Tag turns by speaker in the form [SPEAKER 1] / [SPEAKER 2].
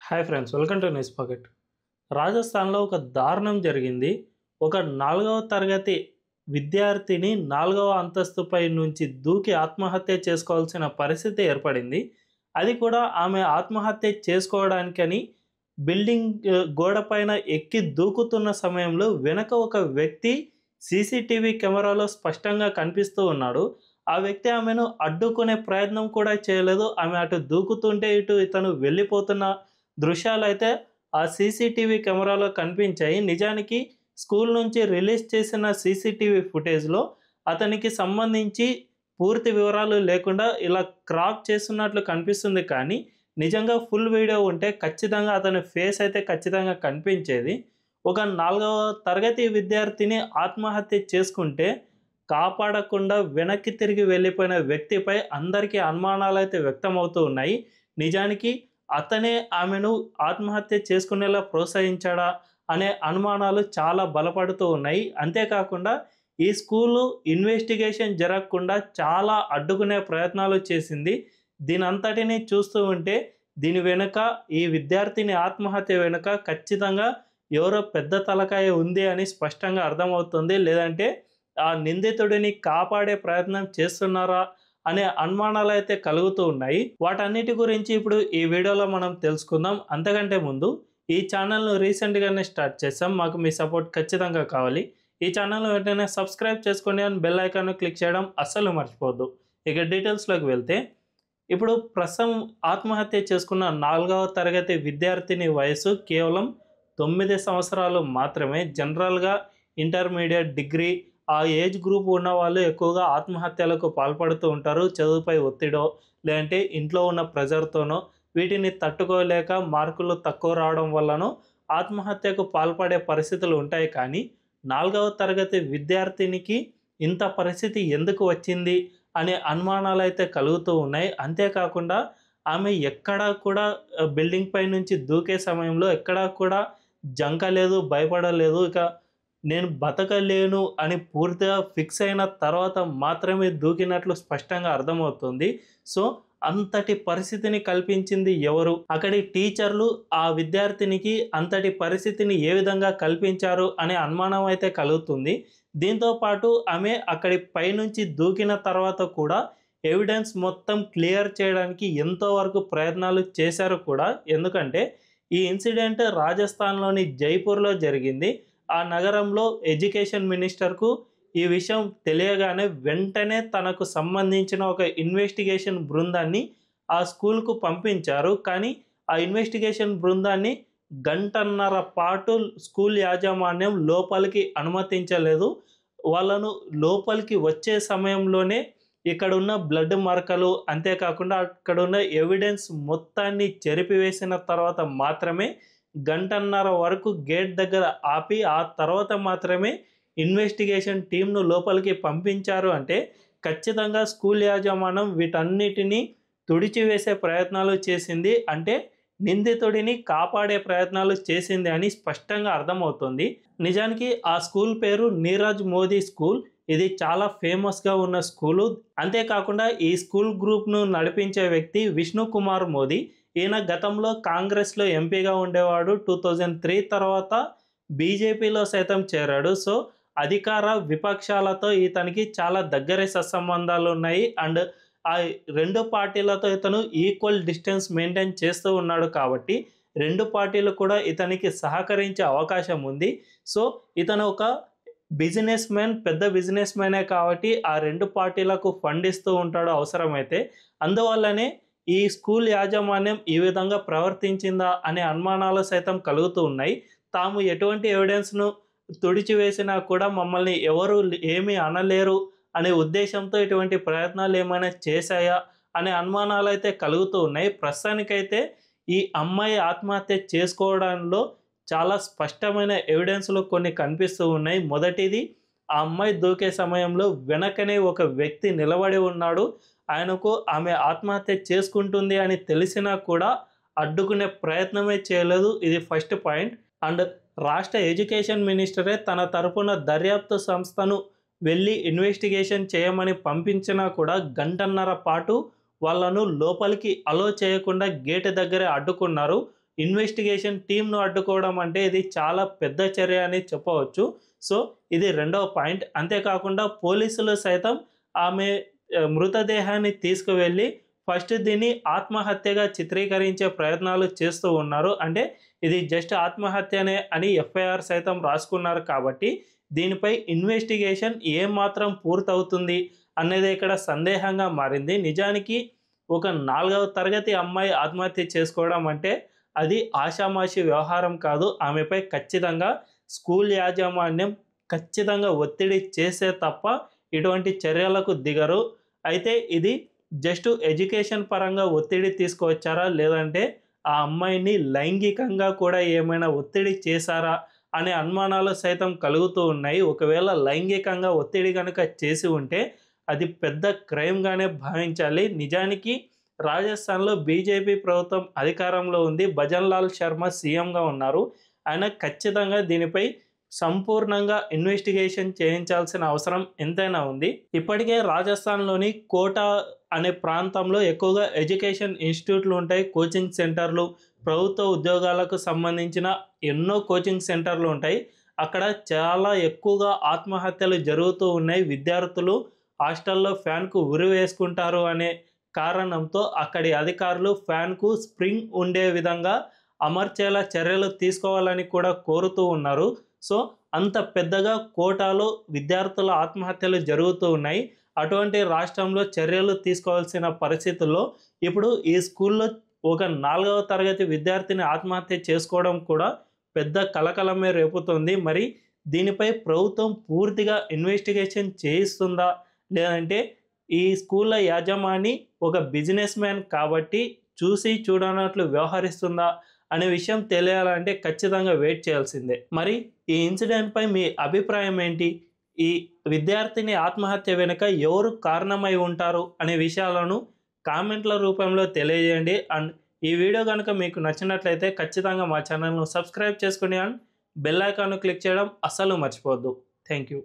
[SPEAKER 1] Hi friends, welcome to news pocket. రాజస్థాన్లో ఒక దారుణం జరిగింది. ఒక 4వ తరగతి విద్యార్థిని 4వ అంతస్తుపై నుంచి దూకి ఆత్మహత్య చేసుకోవాల్సిన పరిస్థితి ఏర్పడింది. అది కూడా ఆమె ఆత్మహత్య చేసుకోవడానికని బిల్డింగ్ గోడ పైన ఎక్కి దూకుతున్న సమయంలో వెనక ఒక వ్యక్తి సీసీటీవీ కెమెరాలో స్పష్టంగా కనిపిస్తూ ఉన్నాడు. ఆ వ్యక్తి ఆమెను అడ్డుకునే ప్రయత్నం కూడా చేయలేదు. ఆమె అటు దూకుతుంటే ఇటు ఇతను వెళ్ళిపోతున్న దృశ్యాలైతే ఆ సీసీటీవీ కెమెరాలో కనిపించాయి. నిజానికి స్కూల్ నుంచి రిలీజ్ చేసిన సీసీటీవీ ఫుటేజ్‌లో అతనికి సంబంధించి పూర్తి వివరాలు లేకుండా ఇలా క్రాప్ చేస్తున్నట్లు కనిపిస్తుంది. కానీ నిజంగా ఫుల్ వీడియో ఉంటే ఖచ్చితంగా అతని ఫేస్ అయితే ఖచ్చితంగా కనిపించేది. ఒక 4వ తరగతి విద్యార్థిని ఆత్మహత్య చేసుకుంటే కాపాడకుండా వెనక్కి తిరిగి వెళ్ళిపోయిన వ్యక్తిపై అందరికీ అనుమానాలైతే వ్యక్తమవుతూ ఉన్నాయి. నిజానికి అతనే ఆమెను ఆత్మహత్య చేసుకునేలా ప్రోత్సహించాడా అనే అనుమానాలు చాలా బలపడుతూ ఉన్నాయి. అంతేకాకుండా ఈ స్కూలు ఇన్వెస్టిగేషన్ జరగకుండా చాలా అడ్డుకునే ప్రయత్నాలు చేసింది. దీనంతటిని చూస్తూ ఉంటే దీని వెనుక ఈ విద్యార్థిని ఆత్మహత్య వెనుక ఖచ్చితంగా ఎవరో పెద్ద తలకాయ ఉంది అని స్పష్టంగా అర్థమవుతుంది. లేదంటే ఆ నిందితుడిని కాపాడే ప్రయత్నం చేస్తున్నారా అనే అనుమానాలైతే కలుగుతూ ఉన్నాయి. వాటన్నిటి గురించి ఇప్పుడు ఈ వీడియోలో మనం తెలుసుకుందాం. అంతకంటే ముందు ఈ ఛానల్‌ను రీసెంట్‌గానే స్టార్ట్ చేసాం. మాకు మీ సపోర్ట్ ఖచ్చితంగా కావాలి. ఈ ఛానల్‌ను వెంటనే సబ్స్క్రైబ్ చేసుకోండి అండ్ బెల్ ఐకాన్‌ను క్లిక్ చేయడం అస్సలు మర్చిపోవద్దు. ఇక డీటెయిల్స్‌లోకి వెళ్తే ఇప్పుడు ప్రస్తుతం ఆత్మహత్య చేసుకున్న 4వ తరగతి విద్యార్థిని వయసు కేవలం 9 సంవత్సరాలు మాత్రమే. జనరల్‌గా ఇంటర్మీడియేట్, డిగ్రీ ఆ ఏజ్ గ్రూప్ ఉన్న వాళ్ళు ఎక్కువగా ఆత్మహత్యలకు పాల్పడుతూ ఉంటారు. చదువుపై ఒత్తిడో లేదంటే ఇంట్లో ఉన్న ప్రెజర్‌తోనో వీటిని తట్టుకోలేక మార్కులు తక్కువ రావడం వల్లనో ఆత్మహత్యకు పాల్పడే పరిస్థితులు ఉంటాయి. కానీ 4వ తరగతి విద్యార్థినికి ఇంత పరిస్థితి ఎందుకు వచ్చింది అనే అనుమానాలైతే కలుగుతూ ఉన్నాయి. అంతేకాకుండా ఆమె ఎక్కడా కూడా బిల్డింగ్ పై నుంచి దూకే సమయంలో ఎక్కడా కూడా జంకలేదు, భయపడలేదు. ఇక నేను బతకలేను అని పూర్తిగా ఫిక్స్ అయిన తర్వాత మాత్రమే దూకినట్లు స్పష్టంగా అర్థమవుతుంది. సో అంతటి పరిస్థితిని కల్పించింది ఎవరు? అక్కడి టీచర్లు ఆ విద్యార్థినికి అంతటి పరిస్థితిని ఏ విధంగా కల్పించారు అనే అనుమానం అయితే కలుగుతుంది. దీంతో పాటు ఆమె అక్కడి పైనుంచి దూకిన తర్వాత కూడా ఎవిడెన్స్ మొత్తం క్లియర్ చేయడానికి ఎంతో వరకు ప్రయత్నాలు చేశారు కూడా. ఎందుకంటే ఈ ఇన్సిడెంట్ రాజస్థాన్‌లోని జైపూర్‌లో జరిగింది. ఆ నగరంలో ఎడ్యుకేషన్ మినిస్టర్‌కు ఈ విషయం తెలియగానే వెంటనే తనకు సంబంధించిన ఒక ఇన్వెస్టిగేషన్ బృందాన్ని ఆ స్కూల్‌కు పంపించారు. కానీ ఆ ఇన్వెస్టిగేషన్ బృందాన్ని గంటన్నర పాటు స్కూల్ యాజమాన్యం లోపలికి అనుమతించలేదు. వాళ్ళను లోపలికి వచ్చే సమయంలోనే ఇక్కడున్న బ్లడ్ మరకలు, అంతేకాకుండా అక్కడున్న ఎవిడెన్స్ మొత్తాన్ని చెరిపివేసిన తర్వాత మాత్రమే గంటన్నర వరకు గేట్ దగ్గర ఆపి ఆ తర్వాత మాత్రమే ఇన్వెస్టిగేషన్ టీమ్‌ను లోపలికి పంపించారు. అంటే ఖచ్చితంగా స్కూల్ యాజమాన్యం వీటన్నిటిని తుడిచివేసే ప్రయత్నాలు చేసింది. అంటే నిందితుడిని కాపాడే ప్రయత్నాలు చేసింది అని స్పష్టంగా అర్థమవుతుంది. నిజానికి ఆ స్కూల్ పేరు నీరజ్ మోదీ స్కూల్. ఇది చాలా ఫేమస్‌గా ఉన్న స్కూలు. అంతేకాకుండా ఈ స్కూల్ గ్రూప్‌ను నడిపించే వ్యక్తి విష్ణు కుమార్ మోదీ. ఈయన గతంలో కాంగ్రెస్‌లో ఎంపీగా ఉండేవాడు. 2003 తర్వాత బీజేపీలో సైతం చేరాడు. సో అధికార విపక్షాలతో ఇతనికి చాలా దగ్గరి సత్సంబంధాలు ఉన్నాయి. అండ్ ఆ 2 పార్టీలతో ఇతను ఈక్వల్ డిస్టెన్స్ మెయింటైన్ చేస్తూ ఉన్నాడు. కాబట్టి 2 పార్టీలు కూడా ఇతనికి సహకరించే అవకాశం ఉంది. సో ఇతను ఒక బిజినెస్ మ్యాన్, పెద్ద బిజినెస్ మ్యానే కాబట్టి ఆ 2 పార్టీలకు ఫండ్ ఇస్తూ ఉంటాడు అవసరమైతే. అందువల్లనే ఈ స్కూల్ యాజమాన్యం ఈ విధంగా ప్రవర్తించిందా అనే అనుమానాలు సైతం కలుగుతూ ఉన్నాయి. తాము ఎటువంటి ఎవిడెన్స్‌ను తుడిచివేసినా కూడా మమ్మల్ని ఎవరు ఏమీ అనలేరు అనే ఉద్దేశంతో ఇటువంటి ప్రయత్నాలు ఏమైనా చేశాయా అనే అనుమానాలైతే కలుగుతూ ఉన్నాయి. ప్రస్తుతానికైతే ఈ అమ్మాయి ఆత్మహత్య చేసుకోవడంలో చాలా స్పష్టమైన ఎవిడెన్స్‌లు కొన్ని కనిపిస్తూ ఉన్నాయి. మొదటిది, ఆ అమ్మాయి దూకే సమయంలో వెనకనే ఒక వ్యక్తి నిలబడి ఉన్నాడు. ఆయనకు ఆమె ఆత్మహత్య చేసుకుంటుంది అని తెలిసినా కూడా అడ్డుకునే ప్రయత్నమే చేయలేదు. ఇది ఫస్ట్ పాయింట్. అండ్ రాష్ట్ర ఎడ్యుకేషన్ మినిస్టరే తన తరపున దర్యాప్తు సంస్థను వెళ్ళి ఇన్వెస్టిగేషన్ చేయమని పంపించినా కూడా గంటన్నర పాటు వాళ్ళను లోపలికి అలో చేయకుండా గేట్ దగ్గరే అడ్డుకున్నారు. ఇన్వెస్టిగేషన్ టీమ్‌ను అడ్డుకోవడం అంటే ఇది చాలా పెద్ద చర్య అని చెప్పవచ్చు. సో, ఇది రెండవ పాయింట్. అంతేకాకుండా పోలీసులు సైతం ఆమె మృతదేహాన్ని తీసుకువెళ్ళి ఫస్ట్ దీన్ని ఆత్మహత్యగా చిత్రీకరించే ప్రయత్నాలు చేస్తూ ఉన్నారు. అంటే ఇది జస్ట్ ఆత్మహత్యనే అని ఎఫ్ఐఆర్ సైతం రాసుకున్నారు కాబట్టి దీనిపై ఇన్వెస్టిగేషన్ ఏమాత్రం పూర్తవుతుంది అనేది ఇక్కడ సందేహంగా మారింది. నిజానికి ఒక 4వ తరగతి అమ్మాయి ఆత్మహత్య చేసుకోవడం అంటే అది ఆషామాషీ వ్యవహారం కాదు. ఆమెపై ఖచ్చితంగా స్కూల్ యాజమాన్యం ఖచ్చితంగా ఒత్తిడి చేసే తప్ప ఇటువంటి చర్యలకు దిగరు. అయితే ఇది జస్ట్ ఎడ్యుకేషన్ పరంగా ఒత్తిడి తీసుకువచ్చారా? లేదంటే ఆ అమ్మాయిని లైంగికంగా కూడా ఏమైనా ఒత్తిడి చేశారా? అనే అనుమానాలు సైతం కలుగుతూ ఉన్నాయి. ఒకవేళ లైంగికంగా ఒత్తిడి గనుక చేసి ఉంటే అది పెద్ద క్రైమ్‌గానే భావించాలి. నిజానికి రాజస్థాన్‌లో బీజేపీ ప్రభుత్వం అధికారంలో ఉంది. భజన్‌లాల్ శర్మ సీఎంగా ఉన్నారు. ఆయన ఖచ్చితంగా దీనిపై సంపూర్ణంగా ఇన్వెస్టిగేషన్ చేయించాల్సిన అవసరం ఎంతైనా ఉంది. ఇప్పటికే రాజస్థాన్‌లోని కోటా అనే ప్రాంతంలో ఎక్కువగా ఎడ్యుకేషన్ ఇన్‌స్టిట్యూట్‌లు ఉంటాయి. కోచింగ్ సెంటర్‌లు, ప్రభుత్వ ఉద్యోగాలకు సంబంధించిన ఎన్నో కోచింగ్ సెంటర్‌లు ఉంటాయి. అక్కడ చాలా ఎక్కువగా ఆత్మహత్యలు జరుగుతూ ఉన్నాయి. విద్యార్థులు హాస్టల్‌లో ఫ్యాన్‌కు ఉరి వేసుకుంటారు అనే కారణంతో అక్కడి అధికారులు ఫ్యాన్‌కు స్ప్రింగ్ ఉండే విధంగా అమర్చేలా చర్యలు తీసుకోవాలని కూడా కోరుతూ ఉన్నారు. సో, అంత పెద్దగా కోటాలో విద్యార్థుల ఆత్మహత్యలు జరుగుతూ ఉన్నాయి. అటువంటి రాష్ట్రంలో చర్యలు తీసుకోవాల్సిన పరిస్థితుల్లో ఇప్పుడు ఈ స్కూల్‌లో ఒక 4వ తరగతి విద్యార్థిని ఆత్మహత్య చేసుకోవడం కూడా పెద్ద కలకలమే రేపుతోంది. మరి దీనిపై ప్రభుత్వం పూర్తిగా ఇన్వెస్టిగేషన్ చేయిస్తుందా? లేదంటే ఈ స్కూళ్ళ యాజమాని ఒక బిజినెస్ మ్యాన్ కాబట్టి చూసి చూడనట్లు వ్యవహరిస్తుందా? అనే విషయం తెలియాలంటే ఖచ్చితంగా వెయిట్ చేయాల్సిందే. మరి ఈ ఇన్సిడెంట్‌పై మీ అభిప్రాయం ఏంటి? ఈ విద్యార్థిని ఆత్మహత్య వెనుక ఎవరు కారణమై ఉంటారు? అనే విషయాలను కామెంట్‌ల రూపంలో తెలియజేయండి. అండ్ ఈ వీడియో గనుక మీకు నచ్చినట్లయితే ఖచ్చితంగా మా ఛానల్‌ను సబ్స్క్రైబ్ చేసుకోండి అండ్ బెల్ ఐకాన్‌ను క్లిక్ చేయడం అస్సలు మర్చిపోవద్దు. Thank you.